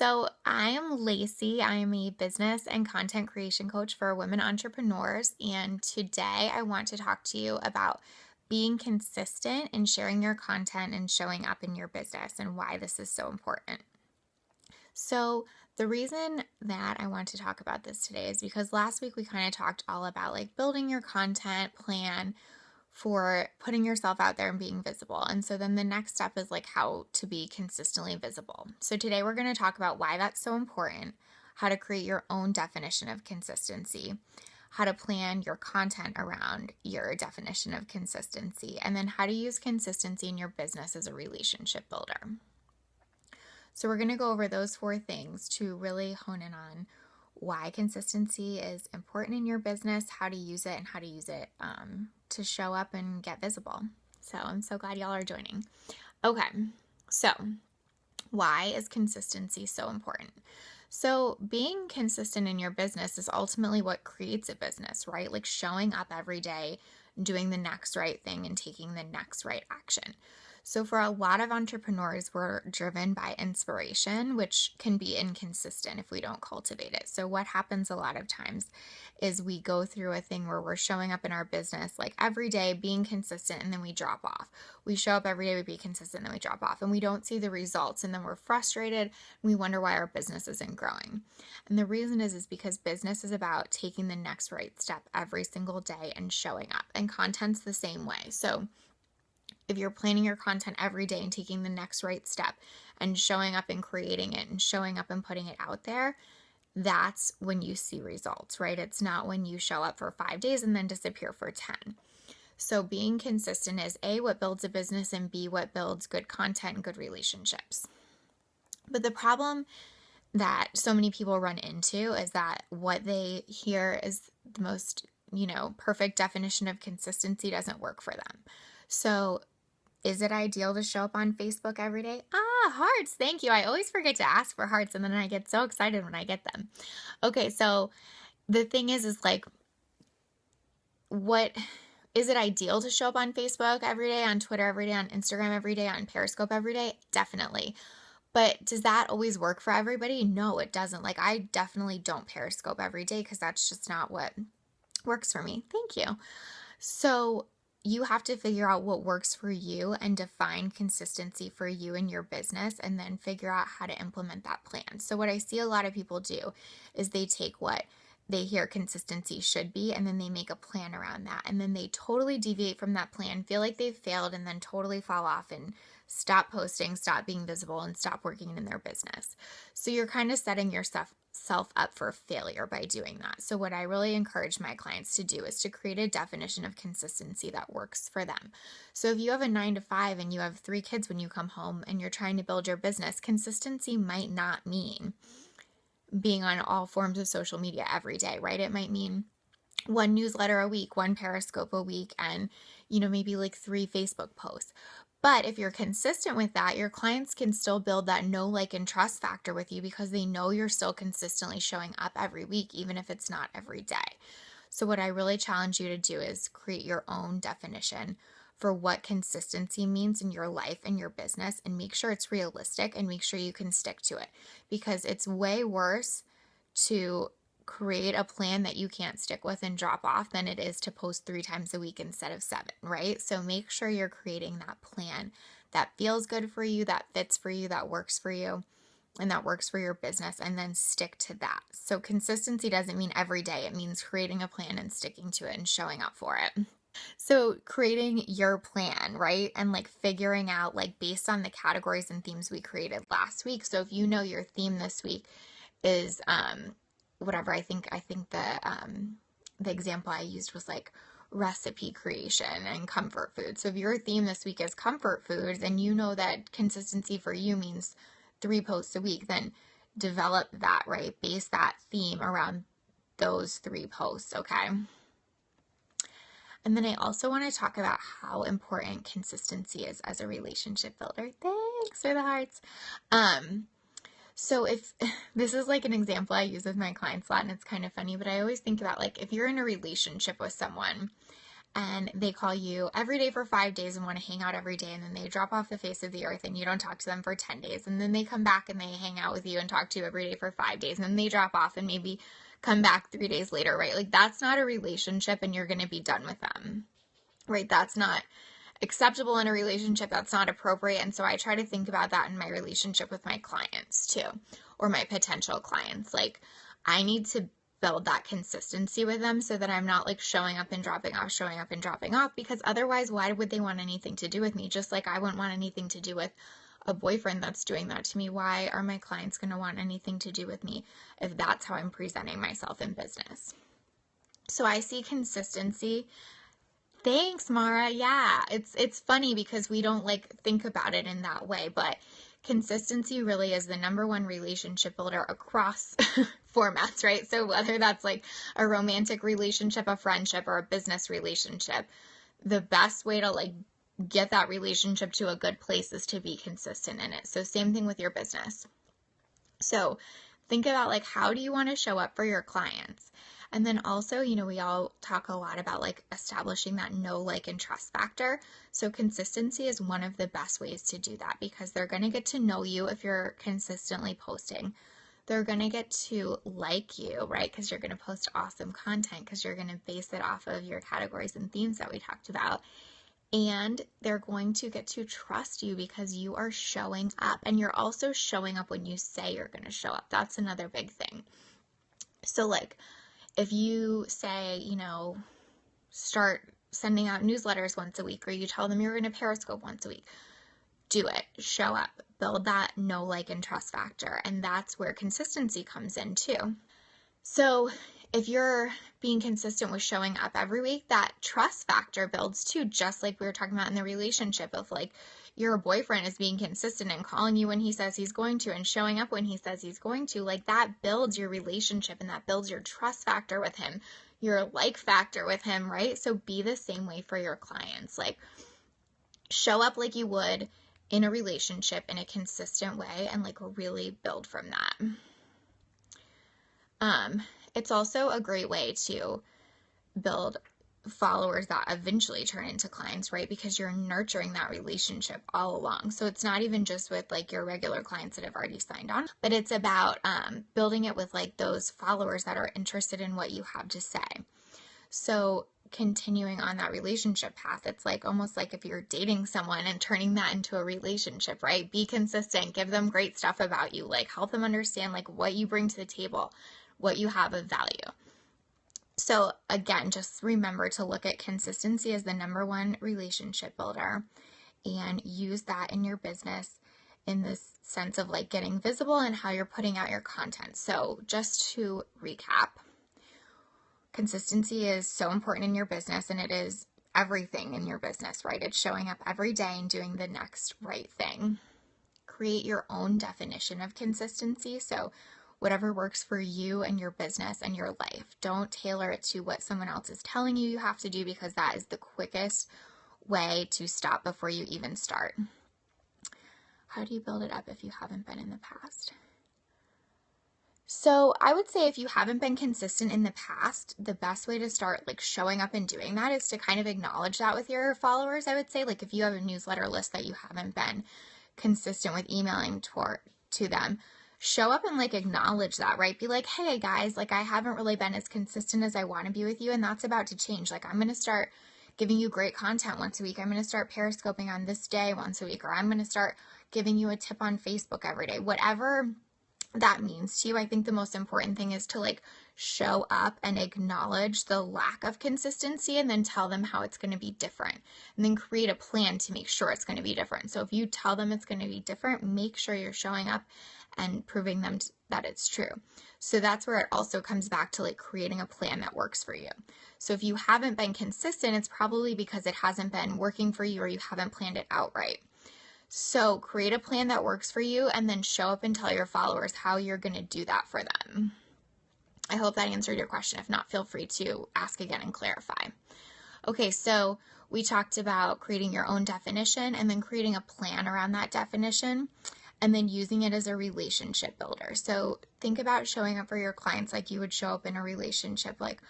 So, I am Lacey. I am a business and content creation coach for women entrepreneurs. And today I want to talk to you about being consistent in sharing your content and showing up in your business and why this is so important. So, the reason that I want to talk about this today is because last week we kind of talked all about like building your content plan for putting yourself out there and being visible. And so then the next step is like how to be consistently visible. So today we're going to talk about why that's so important, how to create your own definition of consistency, how to plan your content around your definition of consistency, and then how to use consistency in your business as a relationship builder. So we're going to go over those four things to really hone in on why consistency is important in your business, how to use it, and how to use it to show up and get visible. So I'm so glad y'all are joining. Okay, so why is consistency so important? So being consistent in your business is ultimately what creates a business, right? Like showing up every day, doing the next right thing, and taking the next right action. So, for a lot of entrepreneurs, we're driven by inspiration, which can be inconsistent if we don't cultivate it. So, what happens a lot of times is we go through a thing where we're showing up in our business like every day, being consistent, and then we drop off. We show up every day, we be consistent, and then we drop off, and we don't see the results, and then we're frustrated, and we wonder why our business isn't growing. And the reason is because business is about taking the next right step every single day and showing up, and content's the same way. So, if you're planning your content every day and taking the next right step and showing up and creating it and showing up and putting it out there, that's when you see results, right? It's not when you show up for 5 days and then disappear for 10. So being consistent is A, what builds a business, and B, what builds good content and good relationships. But the problem that so many people run into is that what they hear is the most, perfect definition of consistency doesn't work for them. So is it ideal to show up on Facebook every day? Hearts. Thank you. I always forget to ask for hearts and then I get so excited when I get them. Okay, so the thing is like, what is it ideal to show up on Facebook every day, on Twitter every day, on Instagram every day, on Periscope every day? Definitely. But does that always work for everybody? No, it doesn't. Like, I definitely don't Periscope every day because that's just not what works for me. Thank you. So, you have to figure out what works for you and define consistency for you in your business and then figure out how to implement that plan. So, what I see a lot of people do is they take what they hear consistency should be and then they make a plan around that. And then they totally deviate from that plan, feel like they've failed, and then totally fall off and stop posting, stop being visible, and stop working in their business. So, you're kind of setting yourself up for failure by doing that. So what I really encourage my clients to do is to create a definition of consistency that works for them. So if you have a 9 to 5 and you have 3 kids when you come home and you're trying to build your business, consistency might not mean being on all forms of social media every day, right? It might mean one newsletter a week, one Periscope a week, and maybe like 3 Facebook posts. But if you're consistent with that, your clients can still build that know, like, and trust factor with you because they know you're still consistently showing up every week, even if it's not every day. So what I really challenge you to do is create your own definition for what consistency means in your life and your business, and make sure it's realistic and make sure you can stick to it, because it's way worse to create a plan that you can't stick with and drop off than it is to post 3 times a week instead of 7, right? So make sure you're creating that plan that feels good for you, that fits for you, that works for you, and that works for your business, and then stick to that. So consistency doesn't mean every day. It means creating a plan and sticking to it and showing up for it. So creating your plan, right? And like figuring out like based on the categories and themes we created last week. So if you know your theme this week is whatever, the example I used was like recipe creation and comfort food. So if your theme this week is comfort food, then you know that consistency for you means 3 posts a week. Then develop that, right? Base that theme around those 3 posts, okay? And then I also want to talk about how important consistency is as a relationship builder. Thanks for the hearts. So if this is like an example I use with my clients a lot, and it's kind of funny, but I always think about like if you're in a relationship with someone and they call you every day for 5 days and want to hang out every day, and then they drop off the face of the earth and you don't talk to them for 10 days, and then they come back and they hang out with you and talk to you every day for 5 days, and then they drop off and maybe come back 3 days later, right? Like, that's not a relationship, and you're going to be done with them, right? That's not acceptable in a relationship. That's not appropriate. And so I try to think about that in my relationship with my clients too, or my potential clients. Like, I need to build that consistency with them so that I'm not like showing up and dropping off, showing up and dropping off, because otherwise, why would they want anything to do with me? Just like I wouldn't want anything to do with a boyfriend that's doing that to me. Why are my clients going to want anything to do with me if that's how I'm presenting myself in business? So I see consistency. Thanks, Mara. Yeah, it's funny because we don't like think about it in that way, but consistency really is the number one relationship builder across formats, right? So whether that's like a romantic relationship, a friendship, or a business relationship, the best way to like get that relationship to a good place is to be consistent in it. So same thing with your business. So think about like, how do you want to show up for your clients? And then also, we all talk a lot about like establishing that know, like, and trust factor. So consistency is one of the best ways to do that, because they're going to get to know you if you're consistently posting. They're going to get to like you, right? Because you're going to post awesome content, because you're going to base it off of your categories and themes that we talked about. And they're going to get to trust you because you are showing up, and you're also showing up when you say you're going to show up. That's another big thing. So like, if you say, start sending out newsletters once a week, or you tell them you're going to Periscope once a week, do it, show up, build that know, like, and trust factor. And that's where consistency comes in too. So if you're being consistent with showing up every week, that trust factor builds too, just like we were talking about in the relationship of like, your boyfriend is being consistent and calling you when he says he's going to and showing up when he says he's going to. Like, that builds your relationship, and that builds your trust factor with him, your like factor with him, right? So be the same way for your clients. Like, show up like you would in a relationship in a consistent way, and like really build from that. It's also a great way to build followers that eventually turn into clients, right? Because you're nurturing that relationship all along. So it's not even just with like your regular clients that have already signed on, but it's about building it with like those followers that are interested in what you have to say. So continuing on that relationship path, it's like almost like if you're dating someone and turning that into a relationship, right? Be consistent, give them great stuff about you, like help them understand like what you bring to the table, what you have of value. So again, just remember to look at consistency as the number one relationship builder, and use that in your business in this sense of like getting visible and how you're putting out your content. So just to recap, consistency is so important in your business, and it is everything in your business, right? It's showing up every day and doing the next right thing. Create your own definition of consistency. So whatever works for you and your business and your life. Don't tailor it to what someone else is telling you have to do, because that is the quickest way to stop before you even start. How do you build it up if you haven't been in the past? So I would say if you haven't been consistent in the past, the best way to start like showing up and doing that is to kind of acknowledge that with your followers. I would say, like, if you have a newsletter list that you haven't been consistent with emailing to them, show up and like acknowledge that, right? Be like, hey guys, like I haven't really been as consistent as I want to be with you, and that's about to change. Like, I'm going to start giving you great content once a week. I'm going to start periscoping on this day once a week, or I'm going to start giving you a tip on Facebook every day. Whatever that means to you, I think the most important thing is to like show up and acknowledge the lack of consistency, and then tell them how it's going to be different, and then create a plan to make sure it's going to be different. So if you tell them it's going to be different, make sure you're showing up and proving them that it's true. So that's where it also comes back to like creating a plan that works for you. So if you haven't been consistent, it's probably because it hasn't been working for you, or you haven't planned it out right. So create a plan that works for you, and then show up and tell your followers how you're going to do that for them. I hope that answered your question. If not, feel free to ask again and clarify. Okay, so we talked about creating your own definition, and then creating a plan around that definition, and then using it as a relationship builder. So think about showing up for your clients like you would show up in a relationship. Like,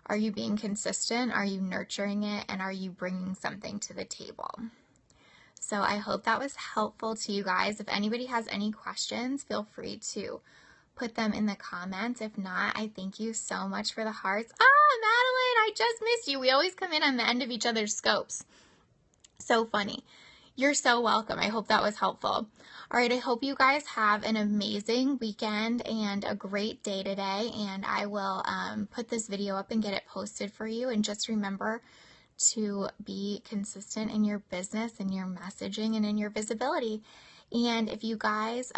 Are you being consistent? Are you nurturing it? And are you bringing something to the table? So I hope that was helpful to you guys. If anybody has any questions, feel free to put them in the comments. If not, I thank you so much for the hearts. Madeline, I just missed you. We always come in on the end of each other's scopes. So funny. You're so welcome. I hope that was helpful. All right, I hope you guys have an amazing weekend and a great day today. And I will put this video up and get it posted for you. And just remember to be consistent in your business, in your messaging, and in your visibility. And if you guys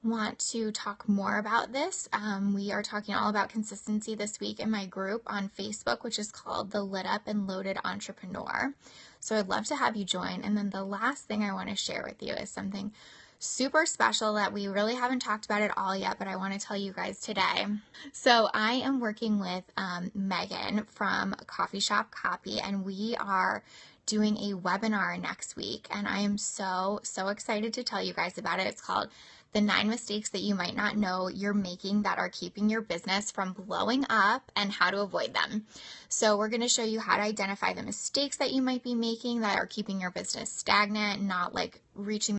want to talk more about this, we are talking all about consistency this week in my group on Facebook, which is called the Lit Up and Loaded Entrepreneur. So I'd love to have you join. And then the last thing I want to share with you is something super special that we really haven't talked about at all yet, but I want to tell you guys today. So I am working with Megan from Coffee Shop Copy, and we are doing a webinar next week, and I am so excited to tell you guys about it. It's called The 9 Mistakes That You Might Not Know You're Making That Are Keeping Your Business from Blowing Up and How to Avoid Them. So we're going to show you how to identify the mistakes that you might be making that are keeping your business stagnant, not like reaching